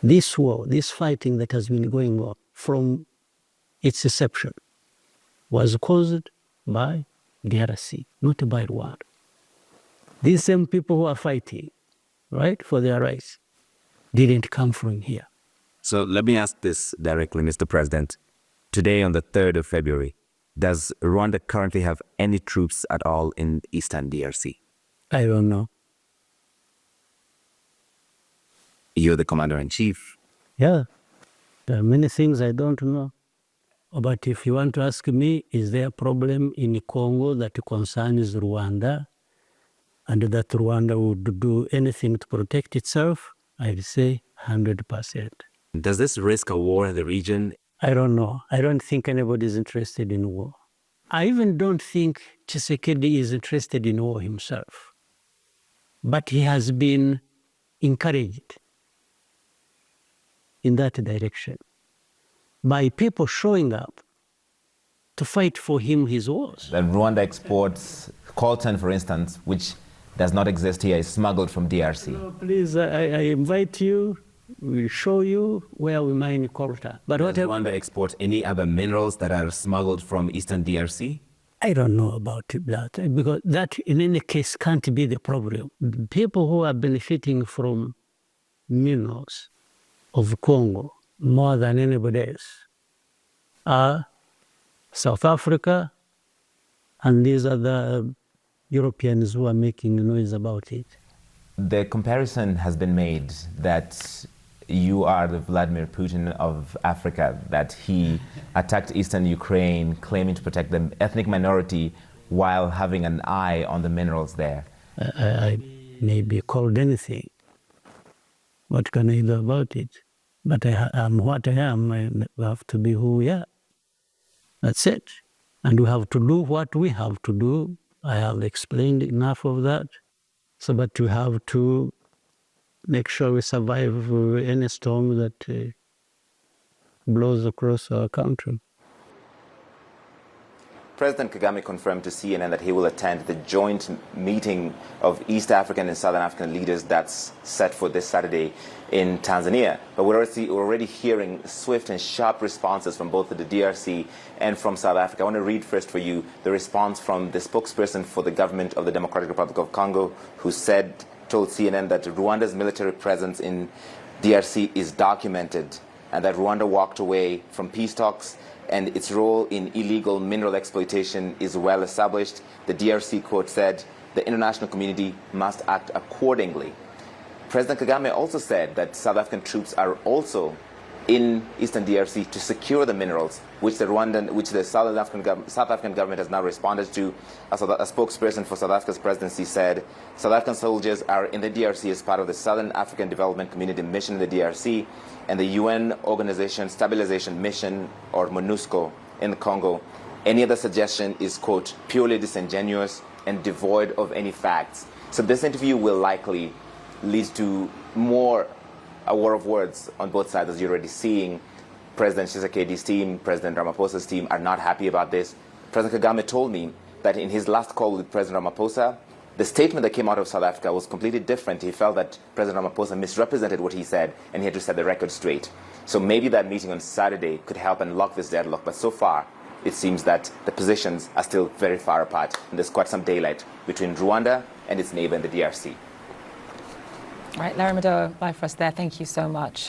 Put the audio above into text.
This war, this fighting that has been going on from its inception was caused by DRC, not by Rwanda. These same people who are fighting, right, for their rights, didn't come from here. So let me ask this directly, Mr. President. Today, on the 3rd of February, does Rwanda currently have any troops at all in Eastern DRC? I don't know. You're the commander-in-chief. Yeah, there are many things I don't know. But if you want to ask me, is there a problem in Congo that concerns Rwanda and that Rwanda would do anything to protect itself? I'd say 100%. Does this risk a war in the region? I don't know. I don't think anybody is interested in war. I even don't think Tshisekedi is interested in war himself. But he has been encouraged in that direction by people showing up to fight for him his wars. That Rwanda exports coltan, for instance, which does not exist here, is smuggled from DRC. No, please, I invite you. We'll show you where we mine coltan. But Does Rwanda export any other minerals that are smuggled from Eastern DRC? I don't know about that, because that in any case can't be the problem. People who are benefiting from minerals of Congo more than anybody else are South Africa and these other Europeans who are making noise about it. The comparison has been made that you are the Vladimir Putin of Africa, that he attacked eastern Ukraine, claiming to protect the ethnic minority while having an eye on the minerals there. I may be called anything. What can I do about it? But I am what I am. I have to be who we are. That's it. And we have to do what we have to do. I have explained enough of that. So, but we have to make sure we survive any storm that blows across our country. President Kagame confirmed to CNN that he will attend the joint meeting of East African and Southern African leaders that's set for this Saturday in Tanzania. But we're already hearing swift and sharp responses from both the DRC and from South Africa. I want to read first for you the response from the spokesperson for the government of the Democratic Republic of Congo, who told CNN that Rwanda's military presence in DRC is documented and that Rwanda walked away from peace talks and its role in illegal mineral exploitation is well established. The DRC, quote, said, the international community must act accordingly. President Kagame also said that South African troops are also in Eastern DRC to secure the minerals, which the South African government has now responded to. A spokesperson for South Africa's presidency said, South African soldiers are in the DRC as part of the Southern African Development Community mission in the DRC and the UN Organization Stabilization Mission, or MONUSCO, in the Congo. Any other suggestion is, quote, purely disingenuous and devoid of any facts. So this interview will likely lead to a war of words on both sides, as you're already seeing. President Tshisekedi's team, President Ramaphosa's team are not happy about this. President Kagame told me that in his last call with President Ramaphosa, the statement that came out of South Africa was completely different. He felt that President Ramaphosa misrepresented what he said, and he had to set the record straight. So maybe that meeting on Saturday could help unlock this deadlock. But so far, it seems that the positions are still very far apart, and there's quite some daylight between Rwanda and its neighbor in the DRC. All right, Larry Madowo, live for us there. Thank you so much.